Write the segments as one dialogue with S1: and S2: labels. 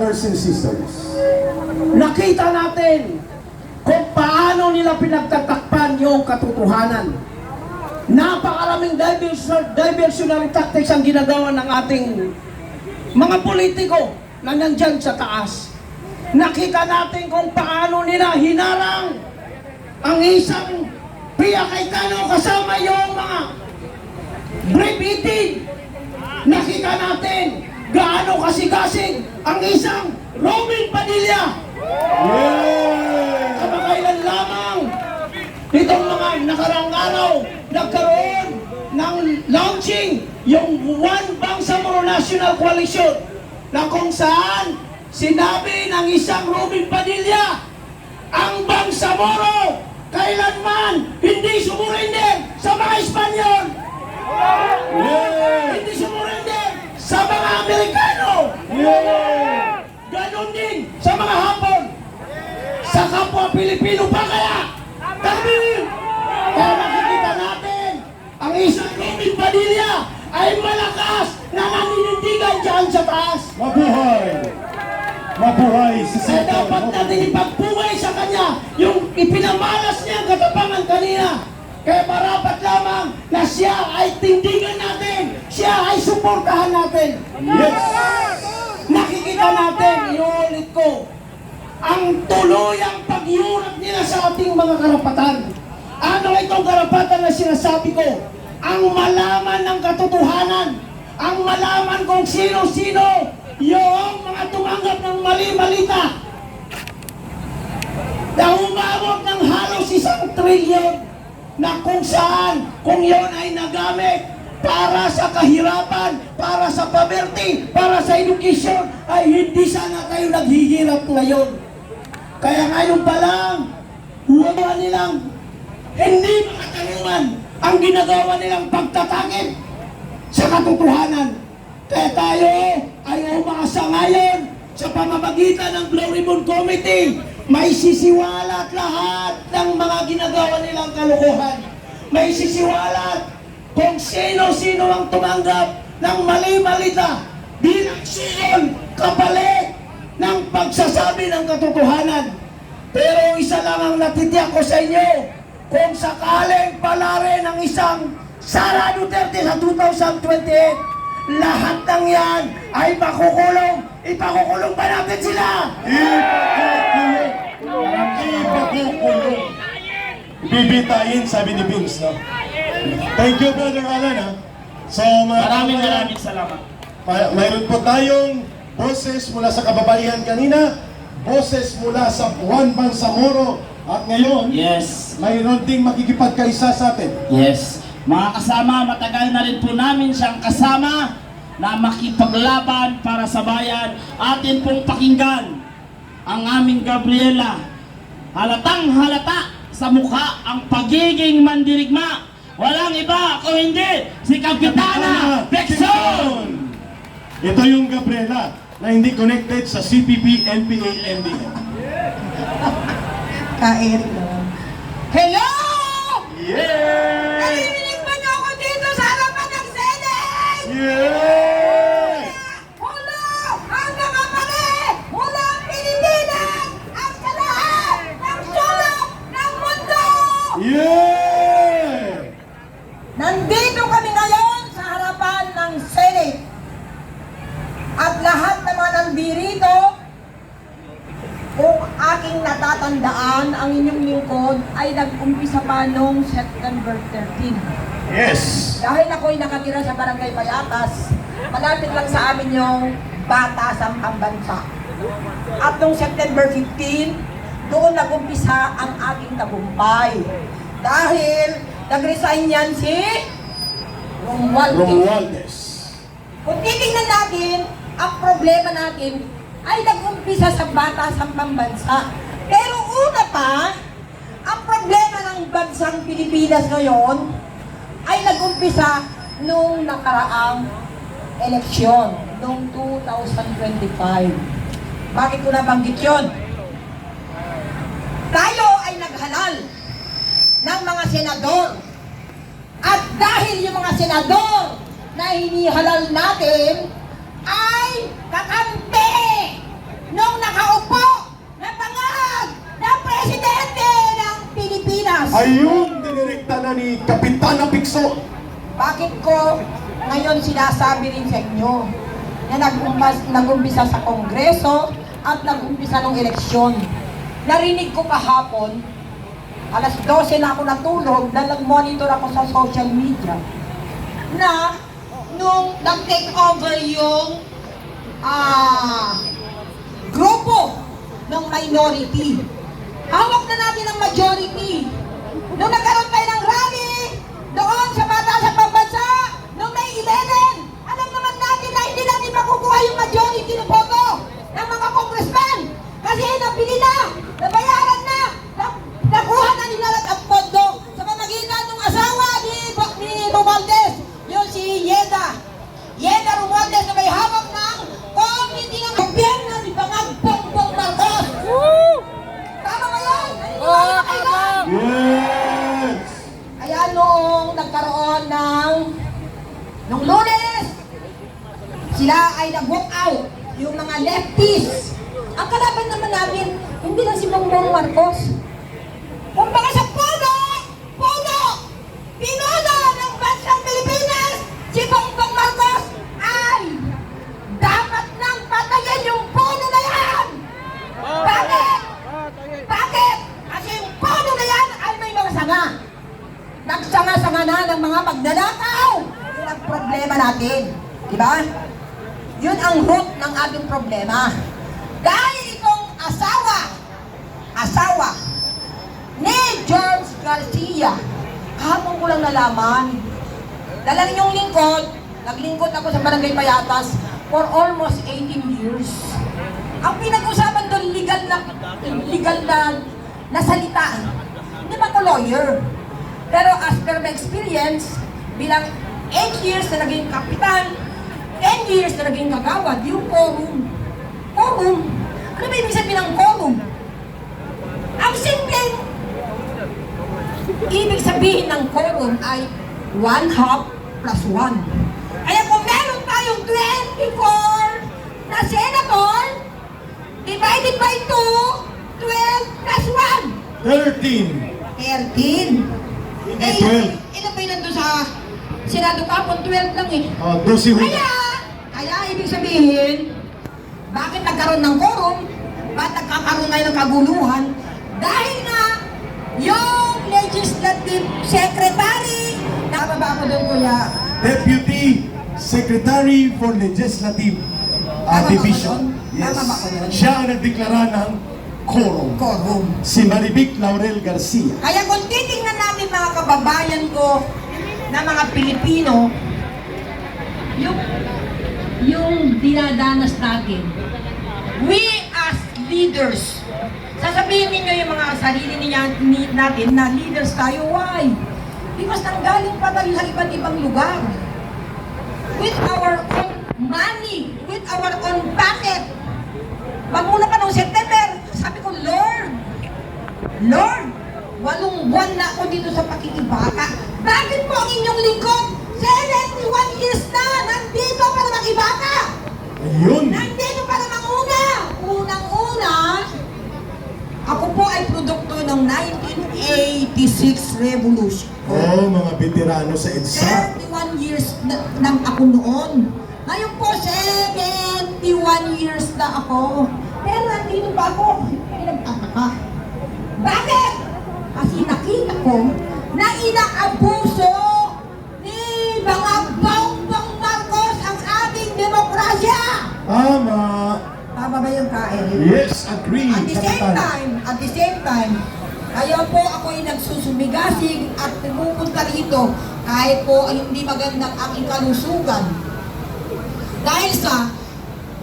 S1: brothers and sisters,
S2: nakita natin kung paano nila pinagtatakpan yung katotohanan. Napakaraming diversionary tactics ang ginagawa ng ating mga politiko na nandyan sa taas. Nakita natin kung paano nila hinarang ang isang Pia Cayetano kasama yung mga brief eating. Nakita natin gaano kasigasig ang isang Robin Padilla. Kamakailan lamang itong mga nakaraang araw nagkaroon ng launching yung One Bangsamoro National Coalition na kung saan sinabi ng isang Robin Padilla ang Bangsamoro kailanman hindi sumurinder sa mga Espanyol, hindi sumurinder sa mga Amerikano, ganon din sa mga Hapon, sa kapwa Pilipino pa kaya. Kaya nakikita natin ang isang Robin Padilla ay malakas na naninindigan dyan sa taas.
S1: mabuhay! Mabuhay si
S2: Kaya
S1: Senator
S2: dapat
S1: Robin.
S2: natin ipagpugay sa kanya yung ipinamalas niya ang katapangan kanina. Kaya marapat lamang na siya ay tindigan natin, siya ay suportahan natin.
S1: Yes!
S2: Nakikita natin, inuulit ko, ang tuluyang pagyurap nila sa ating mga karapatan. Ano itong karapatan na sinasabi ko? Ang malaman ng katotohanan, ang malaman kung sino-sino yung mga tumanggap ng mali-malita na umabot ng halos 1 trilyon na kung saan, kung yon ay nagamit para sa kahirapan, para sa poverty, para sa education, ay hindi sana tayo naghihirap ngayon. Kaya ngayon pa lang, huwag nilang hindi makatanungan ang ginagawa nilang pagtatakip sa katotohanan. Kaya tayo ay umasa ngayon sa pamamagitan ng Blue Ribbon Committee. May sisiwalat lahat ng mga ginagawa nilang kalokohan. May sisiwalat kung sino-sino ang tumanggap ng mali-malita bilang siyon kapalit ng pagsasabi ng katotohanan. Pero isa lang ang natitiyak ko sa inyo, kung sakaling palarin ng isang Sara Duterte sa 2028, lahat ng yan ay makukulong. Ipakukulong ba natin sila?
S1: Ipakukulong. Bibitain, sabi ni Vince, no? Thank you, Brother Alan, ha? So,
S3: Maraming salamat.
S1: Mayroon po tayong boses mula sa kababaihan kanina, boses mula sa One Bangsamoro, at ngayon,
S3: Yes.
S1: mayroon ding makikipagkaisa sa atin.
S3: Yes. Mga kasama, matagal na rin po namin siyang kasama na makipaglaban para sa bayan. Atin pong pakinggan ang aming Gabriela. Halatang halata sa mukha ang pagiging mandirigma. Walang iba kung hindi si Kapitana Pekson!
S1: Ito yung Gabriela na hindi connected sa CPP, NPA, NDM.
S4: Kain lang. Hello!
S1: Yeah!
S4: Naririnig ba niyo ako dito sa harapan ng Senate?
S1: Yeah!
S4: Hello! Ang mga mali! Mula ang Pilipinas! Ang sa lahat ng sulok ng mundo!
S1: Yeah!
S4: Nandito kami ngayon sa harapan ng Senate. At lahat naman nandirito, kung aking natatandaan, ang inyong lingkod ay nag-umpisa pa noong September 13.
S1: Yes!
S4: Dahil ako'y nakatira sa Barangay Payatas, malapit lang sa amin yung Batasan Pambansa. At noong September 15, doon nag-umpisa ang aking tagumpay. Dahil nag-resign yan si Romualdez.
S1: Romualdez.
S4: Kung titingnan natin, ang problema natin ay nag-umpisa sa Batasang Pambansa. Pero una pa, ang problema ng bansang Pilipinas ngayon ay nag-umpisa nung nakaraang eleksyon, noong 2025. Bakit ko nabanggit yun? Tayo ay naghalal ng mga senador. At dahil yung mga senador na hinihalal natin ay kakampi
S1: Ayun, dinirekta na ni Kapitana Picso.
S4: Bakit ko ngayon sinasabi rin sa inyo na nag-umpisa sa Kongreso at nag-umpisa ng eleksyon. Narinig ko kahapon, alas 12 na ako natulog dahil nag-monitor ako sa social media, na nung nag-take over yung grupo ng minority, hawak na natin ang majority. Nung nagkaroon tayo ng rally doon sa Bata sa Pambansa, nung May 11, alam naman natin na hindi natin makukuha yung majority ng boto ng mga congressman. Kasi nabili na, nabayaran na, nakuha na nila lahat ang pondo sa pamagitan ng asawa ni Romualdez, yung si Yeda Romualdez, na may hawak ng committee ng gobyerno ni Bangag Bongbong Marcos. Tama ba yan?
S1: Yes!
S4: Kaya noong nagkaroon nung Lunes, sila ay nag-walk out, yung mga lefties. Ang kalaban naman namin, hindi lang si Bongbong Marcos. Kung baka sa pinuno ng bansang Pilipinas, si Bongbong Marcos ay dapat nang patayin yung puno na yan! Bakit? Bakit? Kasi yung puno na yan ay may mga sanga. Nagsanga-sanga na ng mga magnanakaw. Yun ang problema natin. Diba? Yun ang root ng ating problema. Dahil itong asawa ni George Garcia, kahapon ko lang nalaman, dala ninyong lingkod, naglingkod ako sa Barangay Payatas for almost 18 years. Ang pinag-usapan doon, legal na salita. Hindi ba ko lawyer? Pero as per my experience, bilang 8 years na naging kapitan, 10 years na naging kagawad, yung quorum. Quorum. Ano ba ibig sabihin ng quorum? Ang simpleng ibig sabihin ng quorum ay 1/2 plus 1. Kaya kung meron tayong 24 na senator, divided by 2, 12 plus 1.
S1: 13.
S4: 13.
S1: Hindi 12.
S4: Ilan ba yun nandun sa Senado kapon? 12 lang eh.
S1: Oh, 12 ho.
S4: Kaya ibig sabihin, bakit nagkaroon ng quorum? Bakit nagkakaroon ngayon ng kaguluhan? Dahil nga, yung legislative secretary, nakababa ko doon, kuya.
S1: Deputy Secretary for Legislative
S4: Tama ba
S1: Division.
S4: ko
S1: Yes.
S4: Tama ba ko doon?
S1: Siya ang nagdeklara ng quorum.
S4: Quorum.
S1: Si Marivic Laurel Garcia.
S4: Kaya kung titingnan natin mga kababayan ko na mga Pilipino, yung dinadanas natin, we as leaders, sasabihin ninyo yung mga sarili natin na leaders tayo. Why? Because nanggaling pa tayo sa iba't ibang lugar. With our own money, with our own pocket. Magmula pa noong September, sabi ko, Lord, 8 buwan na ako dito sa pakikibaka. Bakit po ang inyong lingkod? 71 years na, nandito para makibaka.
S1: Ayun.
S4: Nandito para manguna. Unang-una, ako po ay produkto ng 1986 Revolution.
S1: Oh, mga veterano sa EDSA.
S4: 31 years nang ako noon. Ngayon po, 71 years na ako. Pero nandito pa ako. Pinagtataka. Bakit? Kasi nakita ko na inaabuso ni mga Bongbong Marcos ang ating demokrasya.
S1: Tama.
S4: Tama ba yung kain?
S1: Yes, agree.
S4: At the same time, kaya po ako ay nagsusumigasig at pupunta rito kahit po ay hindi magandang aking kalusugan. Dahil sa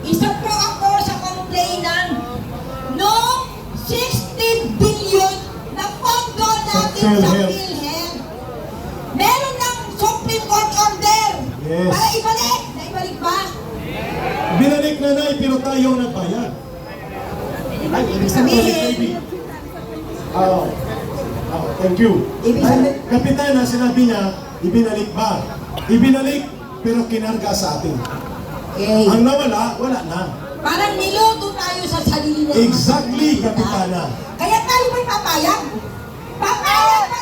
S4: isa po ako sa complainant noong 60 billion na pondo natin sa PhilHealth. Meron ng Supreme Court order
S1: Yes.
S4: para ibalik. Naibalik ba?
S1: Binalik na pero tayo ang nagbayad.
S4: Ay, ibig sabihin,
S1: Thank you.
S4: Ibig sabihin-
S1: Kapitana, sinabi niya, ibinalik ba? Ibinalik, pero kinarga sa atin.
S4: okay.
S1: Ang nawala, wala na.
S4: Parang niluto tayo sa sarili ng mga
S1: Exactly,
S4: Pilipino.
S1: Kapitana.
S4: Kaya tayo may papayag. Papayag ba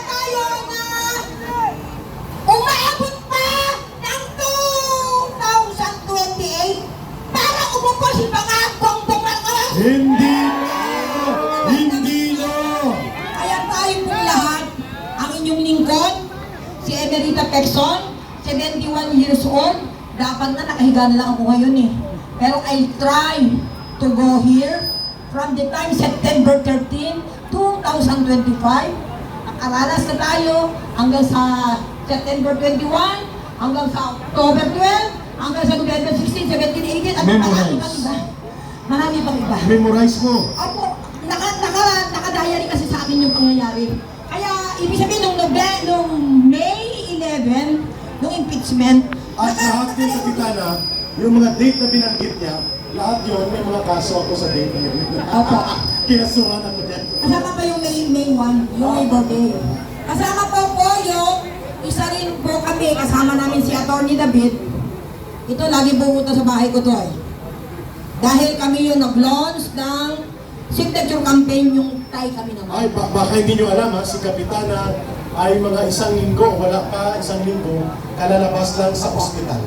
S1: Hindi no! Hindi no!
S5: Kaya tayo po lahat, ang inyong lingkod, si Emerita Pecson, 71 years old, dapat na nakahiga na lang ako ngayon eh. Pero I try to go here from the time September 13, 2025. Nakaranas na tayo hanggang sa September 21, hanggang sa October 12, hanggang sa November 16, 17, 18, at marami pang iba. Marami pang iba.
S1: Memorize mo.
S5: Opo, naka-diary kasi sa akin yung pangyayari. Kaya, ibig sabihin, nung May 11, nung impeachment,
S1: At lahat din, Kapitana, yung mga date na binanggit niya, lahat yun, may mga kaso ako sa date na yun.
S5: Opo.
S1: Kinasuhan ako dyan.
S5: Kasama pa yung May 1, yung Labor Day. Kasama po yung isa rin po kami, kasama namin si Atty. David. Ito, lagi pumunta sa bahay ko to eh. Dahil kami yung nag-launch ng signature campaign, yung tay kami naman.
S1: Ay, baka hindi nyo alam ha, si Kapitana ay mga isang linggo, wala pa isang linggo, kalalabas lang sa ospital.